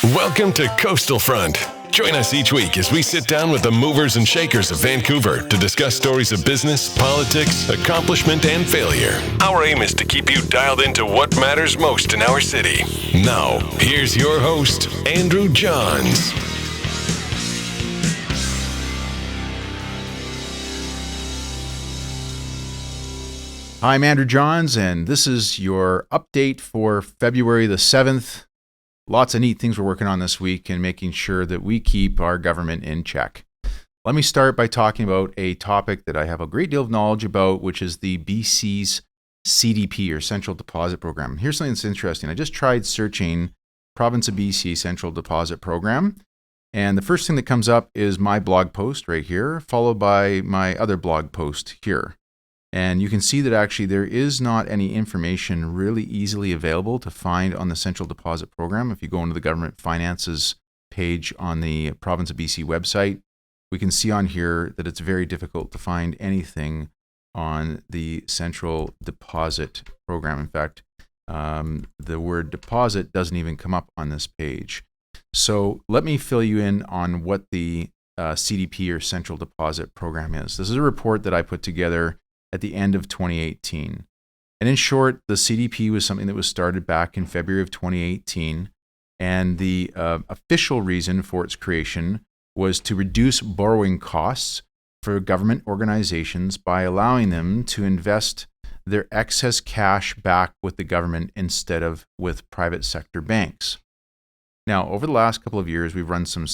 Welcome to Coastal Front. Join us each week as we sit down with the movers and shakers of Vancouver to discuss stories of business, politics, accomplishment, and failure. Our aim is to keep you dialed into what matters most in our city. Now, here's your host, Andrew Johns. Hi, I'm Andrew Johns, and this is your update for February the 7th. Lots of neat things we're working on this week and making sure that we keep our government in check. Let me start by talking about a topic that I have a great deal of knowledge about, which is the BC's CDP, or Central Deposit Program. Here's something that's interesting. I just tried searching Province of BC Central Deposit Program, and the first thing that comes up is my blog post right here, followed by my other blog post here. And you can see that actually there is not any information really easily available to find on the Central Deposit Program. If you go into the Government Finances page on the Province of BC website, we can see on here that it's very difficult to find anything on the Central Deposit Program. In fact, the word deposit doesn't even come up on this page. So let me fill you in on what the CDP, or Central Deposit Program, is. This is a report that I put together at the end of 2018. And in short, the CDP was something that was started back in February of 2018. And the official reason for its creation was to reduce borrowing costs for government organizations by allowing them to invest their excess cash back with the government instead of with private sector banks. Now, over the last couple of years, we've run some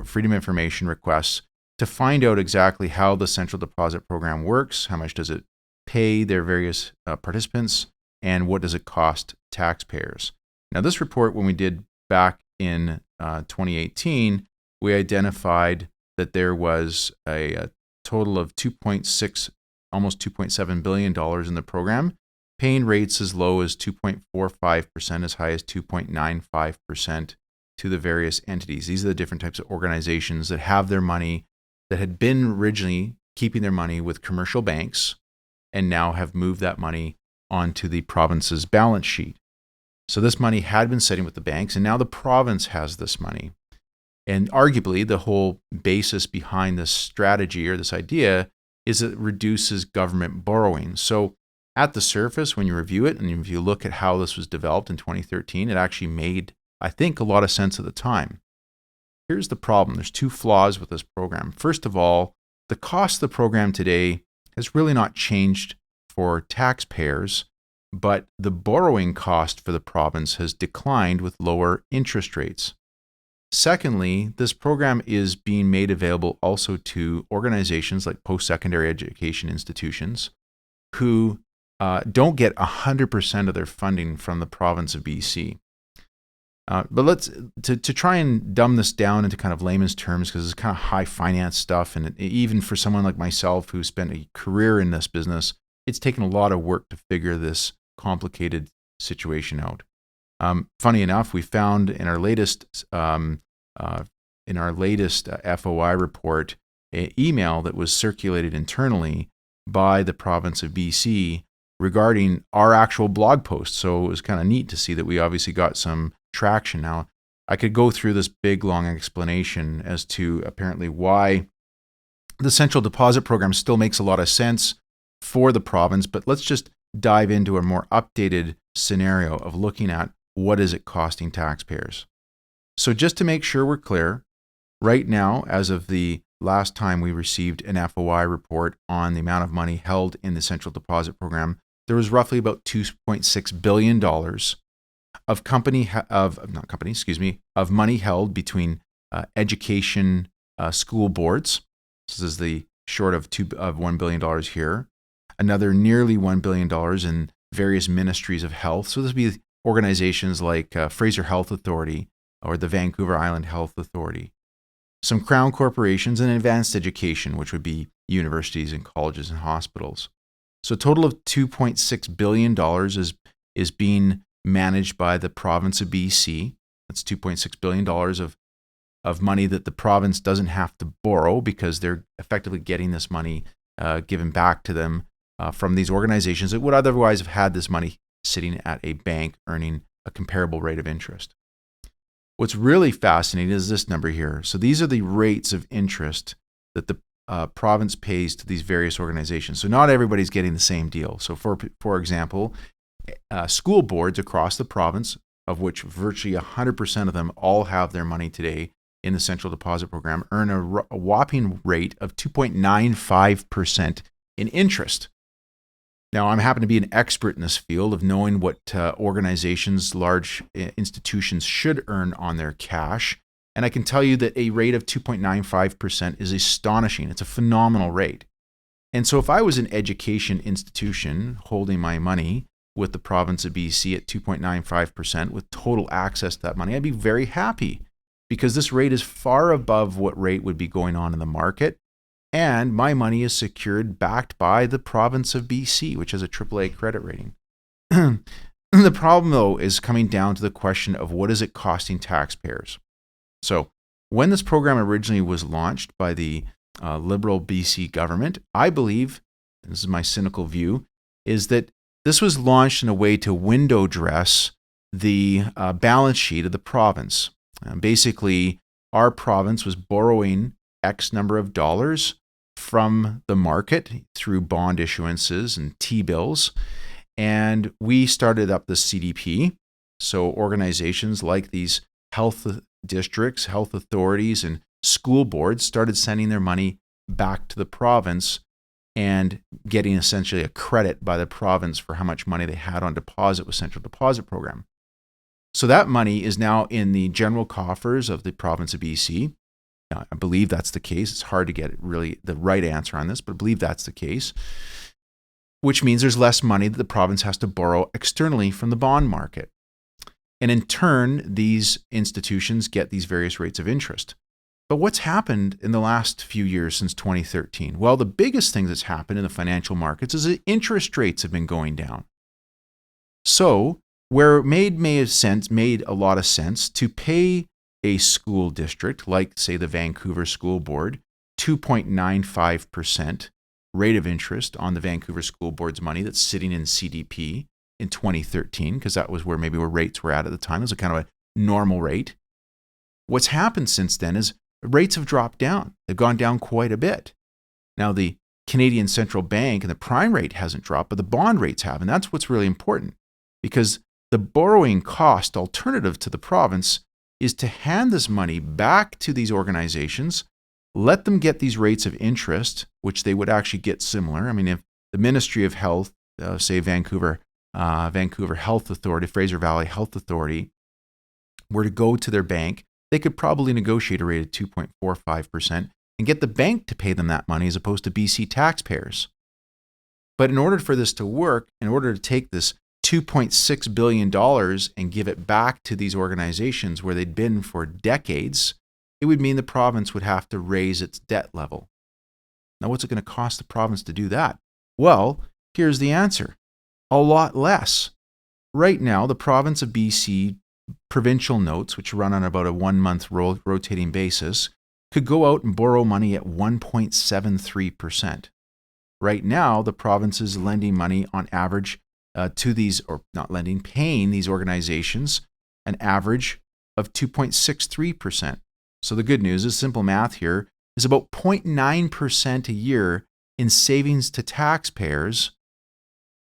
freedom of information requests to find out exactly how the Central Deposit Program works, how much does it pay their various participants, and what does it cost taxpayers. Now, this report, when we did back in 2018, we identified that there was a total of almost $2.7 billion in the program, paying rates as low as 2.45%, as high as 2.95% to the various entities. These are the different types of organizations that have their money, that had been originally keeping their money with commercial banks and now have moved that money onto the province's balance sheet. So this money had been sitting with the banks, and now the province has this money. And arguably, the whole basis behind this strategy, or this idea, is that it reduces government borrowing. So at the surface, when you review it, and if you look at how this was developed in 2013, it actually made, I think, a lot of sense at the time. Here's the problem. There's two flaws with this program. First of all, the cost of the program today has really not changed for taxpayers, but the borrowing cost for the province has declined with lower interest rates. Secondly, this program is being made available also to organizations like post-secondary education institutions who don't get 100% of their funding from the province of BC. But let's to try and dumb this down into kind of layman's terms, because it's kind of high finance stuff, and even for someone like myself who spent a career in this business, it's taken a lot of work to figure this complicated situation out. Funny enough, we found in our latest FOI report an email that was circulated internally by the province of BC regarding our actual blog post. So it was kind of neat to see that we obviously got some traction. Now, I could go through this big, long explanation as to apparently why the Central Deposit Program still makes a lot of sense for the province, but let's just dive into a more updated scenario of looking at what is it costing taxpayers. So just to make sure we're clear, right now, as of the last time we received an FOI report on the amount of money held in the Central Deposit Program, there was roughly about $2.6 billion of money held between education school boards. This is the short of $1 billion here. Another nearly $1 billion in various ministries of health. So this would be organizations like Fraser Health Authority or the Vancouver Island Health Authority. Some crown corporations, and advanced education, which would be universities and colleges and hospitals. So a total of $2.6 billion is being managed by the province of BC. That's $2.6 billion of money that the province doesn't have to borrow, because they're effectively getting this money given back to them from these organizations that would otherwise have had this money sitting at a bank earning a comparable rate of interest. What's really fascinating is this number here. So these are the rates of interest that the province pays to these various organizations. So not everybody's getting the same deal. So for example, school boards across the province, of which virtually 100% of them all have their money today in the central deposit program, earn a whopping rate of 2.95% in interest. Now, I happen to be an expert in this field of knowing what organizations, large institutions should earn on their cash. And I can tell you that a rate of 2.95% is astonishing. It's a phenomenal rate. And so if I was an education institution holding my money with the province of BC at 2.95% with total access to that money, I'd be very happy because this rate is far above what rate would be going on in the market. And my money is secured, backed by the province of BC, which has a AAA credit rating. The problem, though, is coming down to the question of what is it costing taxpayers? So when this program originally was launched by the Liberal BC government, I believe, and this is my cynical view, is that this was launched in a way to window dress the balance sheet of the province. Basically, our province was borrowing X number of dollars from the market through bond issuances and T-bills, and we started up the CDP. So organizations like these health districts, health authorities, and school boards started sending their money back to the province and getting essentially a credit by the province for how much money they had on deposit with Central Deposit Program. So that money is now in the general coffers of the province of BC. Now, I believe that's the case. It's hard to get really the right answer on this, but I believe that's the case, which means there's less money that the province has to borrow externally from the bond market. And in turn, these institutions get these various rates of interest. But what's happened in the last few years since 2013? Well, the biggest thing that's happened in the financial markets is that interest rates have been going down. So where it made a lot of sense to pay a school district, like say the Vancouver School Board, 2.95% rate of interest on the Vancouver School Board's money that's sitting in CDP in 2013, because that was where rates were at the time. It was a kind of a normal rate. What's happened since then is rates have dropped down. They've gone down quite a bit. Now, the Canadian Central Bank and the prime rate hasn't dropped, but the bond rates have. And that's what's really important, because the borrowing cost alternative to the province is to hand this money back to these organizations, let them get these rates of interest, which they would actually get similar. I mean, if the Ministry of Health, say Vancouver Health Authority, Fraser Valley Health Authority, were to go to their bank, they could probably negotiate a rate of 2.45% and get the bank to pay them that money as opposed to BC taxpayers. But in order for this to work, in order to take this $2.6 billion and give it back to these organizations where they'd been for decades, it would mean the province would have to raise its debt level. Now, what's it going to cost the province to do that? Well, here's the answer. A lot less. Right now, the province of BC provincial notes, which run on about a 1-month rotating basis, could go out and borrow money at 1.73%. Right now, the province is lending money on average to these, or not lending, paying these organizations an average of 2.63%. So the good news is, simple math here, is about 0.9% a year in savings to taxpayers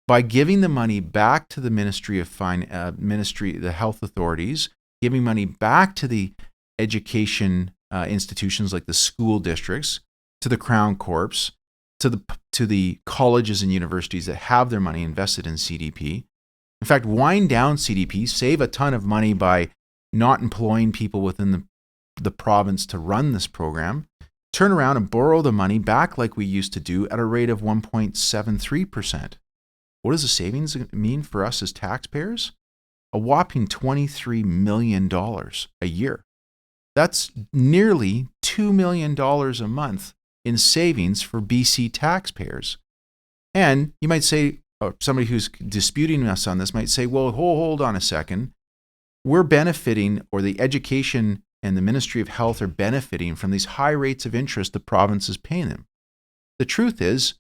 by giving the money back to the the health authorities, giving money back to the education institutions like the school districts, to the Crown Corps, to the colleges and universities that have their money invested in CDP. In fact, wind down CDP, save a ton of money by not employing people within the province to run this program, turn around and borrow the money back like we used to do at a rate of 1.73%. What does the savings mean for us as taxpayers? A whopping $23 million a year. That's nearly $2 million a month in savings for BC taxpayers. And you might say, or somebody who's disputing us on this might say, well, hold on a second. We're benefiting, or the education and the Ministry of Health are benefiting from these high rates of interest the province is paying them. The truth is,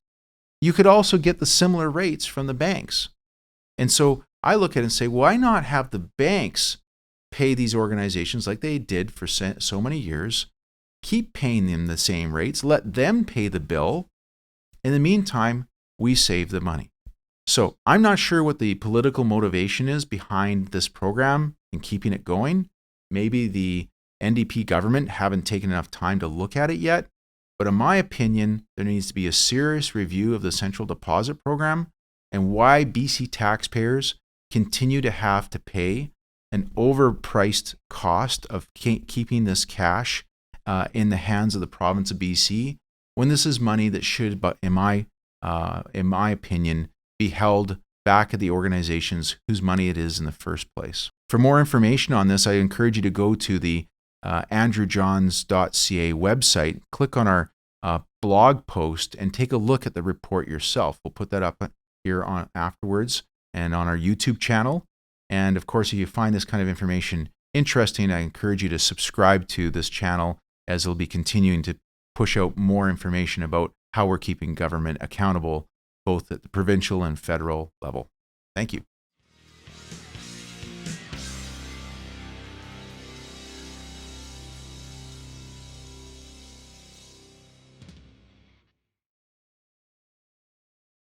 you could also get the similar rates from the banks. And so I look at it and say, why not have the banks pay these organizations like they did for so many years, keep paying them the same rates, let them pay the bill. In the meantime, we save the money. So I'm not sure what the political motivation is behind this program and keeping it going. Maybe the NDP government haven't taken enough time to look at it yet. But in my opinion, there needs to be a serious review of the central deposit program and why BC taxpayers continue to have to pay an overpriced cost of keeping this cash in the hands of the province of BC, when this is money that should, in my opinion, be held back at the organizations whose money it is in the first place. For more information on this, I encourage you to go to the andrewjohns.ca website, click on our blog post, and take a look at the report yourself. We'll put that up here on afterwards and on our YouTube channel. And of course, if you find this kind of information interesting, I encourage you to subscribe to this channel, as it'll be continuing to push out more information about how we're keeping government accountable, both at the provincial and federal level. Thank you.